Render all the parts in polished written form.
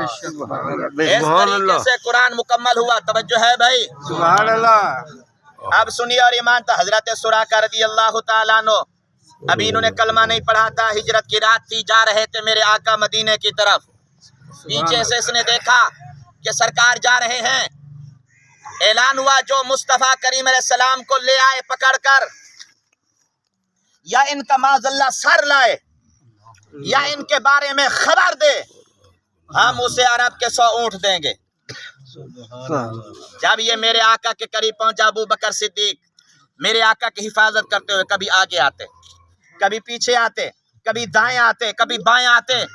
इस तरीके से कुरान मुकम्मल हुआ। तवज्जो है भाई, सुभान अल्लाह। अब सुनिए और ईमान था। हजरत सुराका रज़ी अल्लाह ताला अन्हु, अभी इन्होंने कलमा नहीं पढ़ा था, हिजरत की रात थी, जा रहे थे मेरे आका मदीने की तरफ। पीछे से इसने देखा कि सरकार जा रहे हैं। ऐलान हुआ जो मुस्तफ़ा करीम अलैहिस्सलाम को ले आए पकड़कर, या इनका माज़ल्ला सर लाए या इनके बारे में खबर दे, हम उसे अरब के 100 ऊंट देंगे। जब ये मेरे आका के करीब पहुंचा, अबू बकर सिद्दीक मेरे आका की हिफाजत करते हुए कभी आगे आते, कभी पीछे आते, कभी दाएं आते, कभी बाएं आते।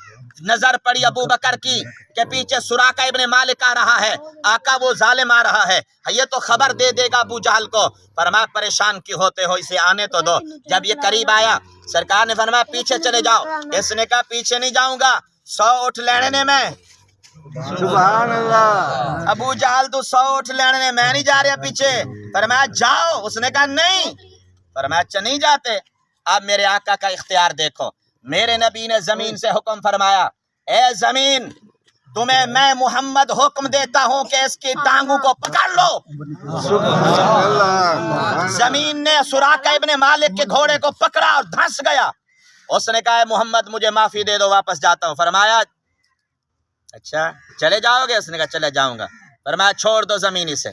नजर पड़ी अबू बकर की के पीछे सुराका इब्ने मालिक आ रहा है, आका वो जालिम आ रहा है, ये तो खबर दे देगा अबू जहल को। फरमाया परेशान क्यों होते हो, इसे आने तो दो। जब ये करीब आया, सरकार ने फरमाया पीछे चले जाओ। इसने कहा पीछे नहीं जाऊंगा, 100 ऊँट लेने ने मैं। सुभान अल्लाह। अबू जहल तू 100 ऊँट लेने ने, मैं नहीं जा रहा पीछे। फरमाया जाओ, उसने कहा नहीं। फरमाया अच्छा नहीं जाते। अब मेरे आका का इख्तियार देखो, मेरे नबी ने जमीन से हुक्म फरमाया, ए जमीन तुम्हें मैं मोहम्मद हुक्म देता हूं कि इसकी टांगों को पकड़ लो। जमीन ने सुराका इब्ने मालिक के घोड़े को पकड़ा और धंस गया। उसने कहा मोहम्मद मुझे माफी दे दो, वापस जाता हूं। फरमाया अच्छा चले जाओगे? उसने कहा चले जाऊंगा। फरमाया छोड़ दो जमीन इसे।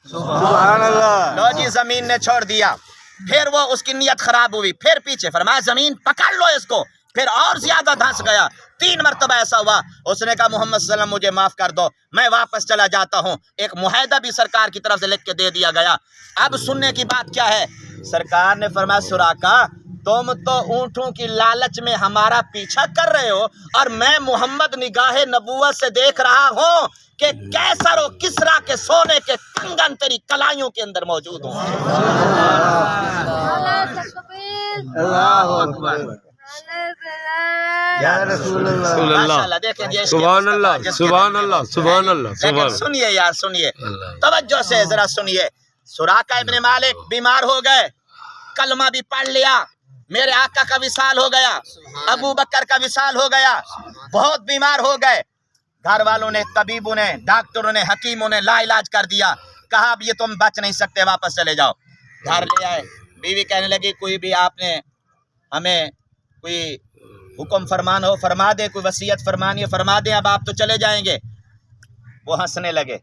सुभान अल्लाह। लो जी, जमीन ने छोड़ दिया। फिर वो उसकी नीयत खराब हुई, फिर पीछे। फरमाया जमीन पकड़ लो इसको, फिर और ज्यादा धंस गया। 3 मरतबा ऐसा हुआ। उसने कहा मोहम्मद सल्लल्लाहु अलैहि वसल्लम मुझे माफ कर दो, मैं वापस चला जाता हूँ। एक मुआहदा भी सरकार की तरफ से लिख के दे दिया गया। अब सुनने की बात क्या है, सरकार ने फरमाया सुराका तुम तो ऊँटों की लालच में हमारा पीछा कर रहे हो, और मैं मोहम्मद निगाहे नबूवत से देख रहा हूँ कि कैसर और किसरा के सोने के कंगन तेरी कलाइयों के अंदर मौजूद हों। अल्लाहु अकबर। या रसूल अल्लाह। माशाअल्लाह, देखें ये सुभान अल्लाह, सुभान अल्लाह, सुभान अल्लाह, लेकिन सुनिए यार, सुनिए तवज्जो से जरा सुनिए। सुराका इब्ने मालिक बीमार हो गए, कलमा भी पढ़ लिया, मेरे आका का विसाल हो गया, अबू बकर का विसाल हो गया, बहुत बीमार हो गए। घर वालों ने, तबीबों ने, डॉक्टरों ने, हकीमों ने लाइलाज कर दिया। कहा अब ये तुम बच नहीं सकते, वापस चले जाओ। घर ले आए, बीवी कहने लगी कोई भी आपने हमें कोई हुक्म फरमान हो फरमा दे, कोई वसीयत फरमानी है फरमा दे, अब आप तो चले जाएंगे। वो हंसने लगे।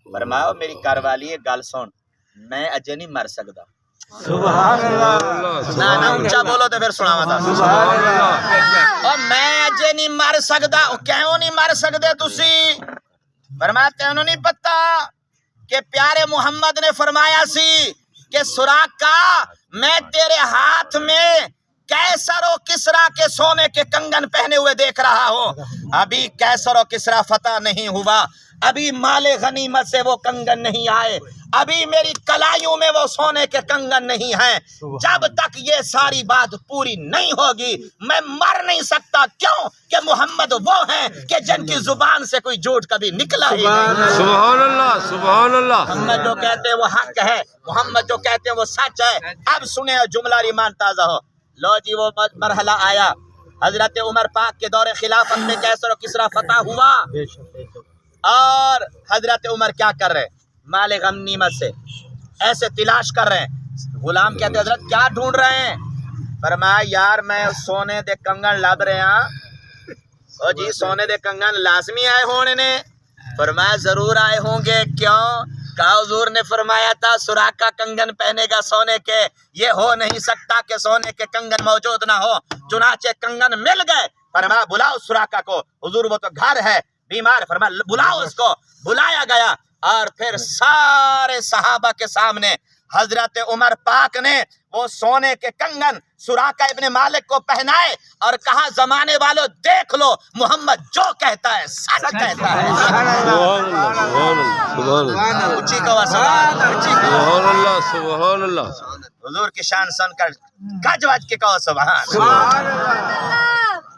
फरमाओ मेरी घरवाली है, गल सुन, मैं अजय नहीं मर सकता। सुभान अल्लाह। ना ऊंचा बोलो तो फिर सुनावा था। सुभान अल्लाह। और मैं अजय नहीं मर सकता। क्यों नहीं मर सकते तुसी? फरमाया तेनों नहीं पता कि प्यारे मोहम्मद ने फरमाया सी कि सुराका मैं तेरे हाथ में कैसर और किसरा के सोने के कंगन पहने हुए देख रहा हूँ। अभी कैसर और किसरा फतह नहीं हुआ, अभी माले गनीमत से वो कंगन नहीं आए, अभी मेरी कलाइयों में वो सोने के कंगन नहीं हैं। जब तक ये सारी बात पूरी नहीं होगी मैं मर नहीं सकता। क्यों कि मोहम्मद वो हैं कि जिनकी जुबान से कोई झूठ कभी निकला ही नहीं। सुभान अल्लाह, सुभान अल्लाह। मोहम्मद जो कहते हैं वो हक है, मोहम्मद जो कहते हैं वो सच है। अब सुने जुमला ईमान ताजा हो। लो जी, वो मरहला आया, हजरत उमर पाक के दौरे खिलाफत में कैसर और किसरा फतह हुआ, और हजरत उमर क्या कर रहे, माले गनीमत से ऐसे तलाश कर रहे हैं। गुलाम कहते हजरत क्या ढूंढ रहे हैं? फरमाया यार मैं सोने दे कंगन लभ रहे हैं। ओ जी सोने दे कंगन लाजमी आए होने ने? फरमाया जरूर आए होंगे। क्यों? कहा हुजूर ने फरमाया था सुराका कंगन पहनेगा सोने के, ये हो नहीं सकता कि सोने के कंगन मौजूद ना हो। चुनाचे कंगन मिल गए। फरमाया बुलाओ सुराका को। हुजूर वो तो घर है, बीमार। फरमाया बुलाओ उसको। बुलाया गया और फिर सारे सहाबा के सामने हजरत उमर पाक ने वो सोने के कंगन सुराका इब्ने मालिक को पहनाए और कहा जमाने वालों देख लो, मोहम्मद जो कहता है सच कहता है। ऊंची कहो सुभान अल्लाह, सुभान अल्लाह। हुजूर की शान सुनकर गज वज के कहो सुभान।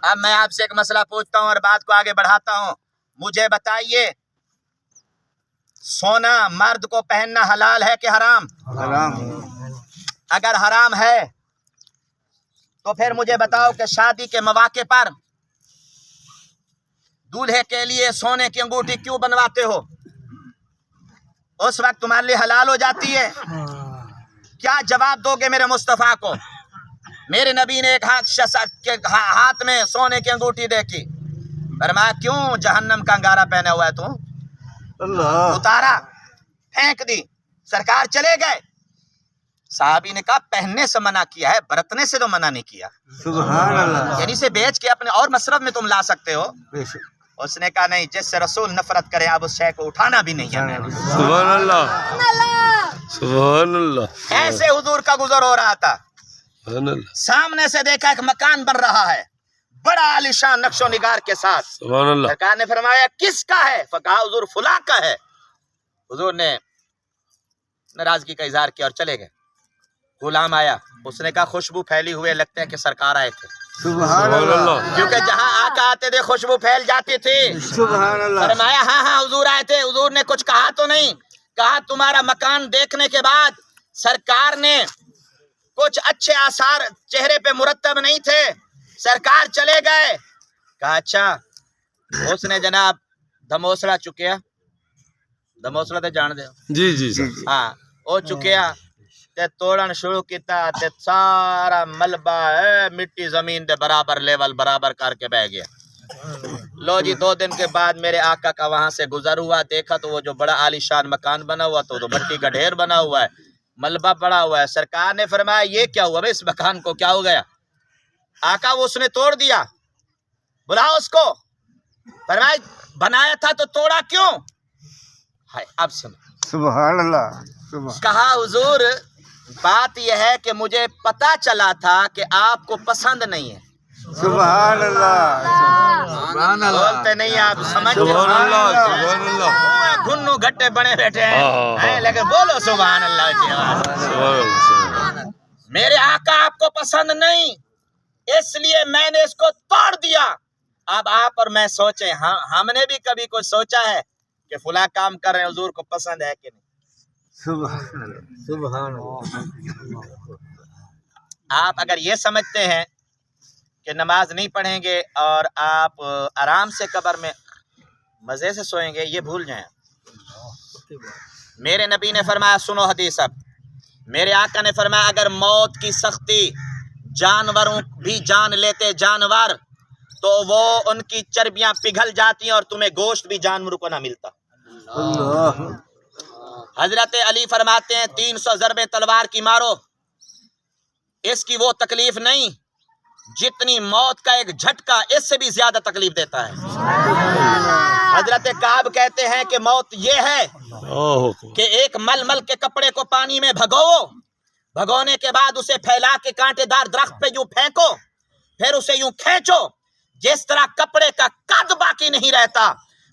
अब मैं आपसे एक मसला पूछता हूँ और बात को आगे बढ़ाता हूँ। मुझे बताइए सोना मर्द को पहनना हलाल है कि हराम? हराम। अगर हराम है तो फिर मुझे बताओ कि शादी के मौके पर दूल्हे के लिए सोने की अंगूठी क्यों बनवाते हो? उस वक्त तुम्हारे लिए हलाल हो जाती है। क्या जवाब दोगे मेरे मुस्तफ़ा को? मेरे नबी ने एक हाथ में सोने की अंगूठी देखी, फरमाया क्यों जहन्नम का अंगारा पहना हुआ है तू? उतारा, फेंक दी, सरकार चले गए। साहबी ने कहा पहनने से मना किया है, बरतने से तो मना नहीं किया। सुभान अल्लाह। यानी से बेच के अपने और मसरफ में तुम ला सकते हो। उसने कहा नहीं, जिससे रसूल नफरत करे आप उस शय को उठाना भी नहीं है। सुभान अल्लाह, सुभान अल्लाह। ऐसे हुजूर का गुजर हो रहा था। सुभान अल्लाह, सामने से देखा एक मकान बन रहा है, बड़ा आलिशान नक्शो निगार के साथ। सुभान अल्लाह। सरकार ने फरमाया किसका है? कहा हुजूर फुला का है। हुजूर ने नाराजगी का इजहार किया और चले गए। गुलाम आया, उसने कहा खुशबू फैली हुई, लगता है कि सरकार आए थे। सुभान अल्लाह। क्योंकि जहाँ आका आते थे खुशबू फैल जाती थी। सुभान अल्लाह। फरमाया हाँ हाँ हुजूर आए थे। हुजूर ने कुछ कहा तो नहीं? कहा तुम्हारा मकान देखने के बाद सरकार ने कुछ अच्छे आसार चेहरे पे मुरत्तब नहीं थे, सरकार चले गए। कहा अच्छा। उसने जनाब धमोसड़ा चुकिया, धमोसड़ा तो जान दे जी जी सर। हाँ, वो चुकिया ते तोड़न शुरू किया ते सारा मलबा है मिट्टी जमीन दे बराबर लेवल बराबर करके बह गया। लो जी 2 दिन के बाद मेरे आका का वहां से गुजर हुआ, देखा तो वो जो बड़ा आलीशान मकान बना हुआ तो मिट्टी का ढेर बना हुआ है, मलबा पड़ा हुआ है। सरकार ने फरमाया ये क्या हुआ भाई, इस मकान को क्या हो गया? आका वो उसने तोड़ दिया, बुलाओ उसको। फरमाया बनाया था तो तोड़ा क्यों? हाय अब सुनो। सुभान अल्लाह। कहा हुजूर बात यह है कि मुझे पता चला था कि आपको पसंद नहीं है। सुभान अल्लाह। बोलते नहीं आप, समझ सुभान अल्लाह, सुभान अल्लाह। घुन्नू घट्टे बने बैठे हैं, लेकिन बोलो सुभान अल्लाह की आवाज। सुभान अल्लाह। मेरे आका आपको पसंद नहीं, इसलिए मैंने इसको तोड़ दिया। अब आप और मैं सोचें, हमने भी कभी कुछ सोचा है कि फुला काम कर रहे हैं, हुजूर को पसंद है कि नहीं? सुभान। आप अगर ये समझते हैं कि नमाज नहीं पढ़ेंगे और आप आराम से कब्र में मजे से सोएंगे, ये भूल जाएं। मेरे नबी ने फरमाया, सुनो हदीस अब, मेरे आका ने फरमाया अगर मौत की सख्ती जानवरों भी जान लेते जानवर तो वो उनकी चर्बियां पिघल जाती और तुम्हें गोश्त भी जानवरों को ना मिलता। हजरत अली फरमाते हैं 300 ज़रबे तलवार की मारो, इसकी वो तकलीफ नहीं जितनी मौत का एक झटका इससे भी ज्यादा तकलीफ देता है। हजरत काब कहते हैं कि मौत ये है कि एक मलमल के कपड़े को पानी में भगो, भगोने के बाद उसे फैला के कांटेदार दरख्त पे यूं फेंको, फिर उसे यूं खींचो, जिस तरह कपड़े का कद बाकी नहीं रहता,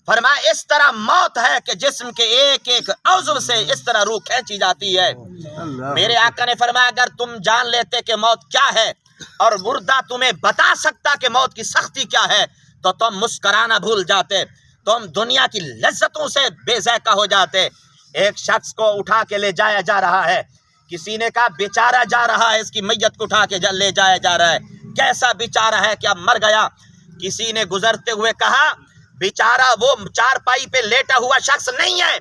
फरमाया इस तरह मौत है कि जिस्म के एक एक अज़्व से इस तरह रूह खींची जाती है। मेरे आका ने फरमाया अगर तुम जान लेते कि मौत क्या है और मुर्दा तुम्हें बता सकता कि मौत की सख्ती क्या है तो तुम मुस्कराना भूल जाते, तुम दुनिया की लज्जतों से बेज़ैका हो जाते। एक शख्स को उठा के ले जाया जा रहा है, किसी ने कहा बेचारा जा रहा है, इसकी मैयत को उठा के ले जाया जा रहा है, कैसा बेचारा है, क्या मर गया? किसी ने गुजरते हुए कहा बेचारा वो चारपाई पे लेटा हुआ शख्स नहीं है,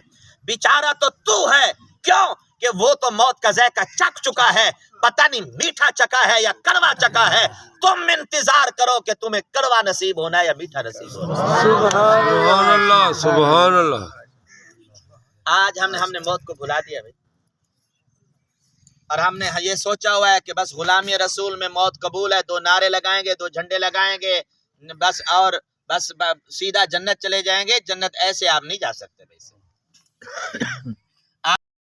बेचारा तो तू है। क्यों? कि वो तो मौत का ज़ायका चख चुका है, पता नहीं मीठा चखा है या कड़वा चखा है, तुम इंतजार करो कि तुम्हें कड़वा नसीब होना है या मीठा नसीब होना। सुभान अल्लाह, सुभान अल्लाह। आज हमने मौत को भुला दिया भाई, और हमने ये सोचा हुआ है कि बस गुलामी रसूल में मौत कबूल है, 2 नारे लगाएंगे, 2 झंडे लगाएंगे बस, और बस सीधा जन्नत चले जाएंगे। जन्नत ऐसे आप नहीं जा सकते भाई।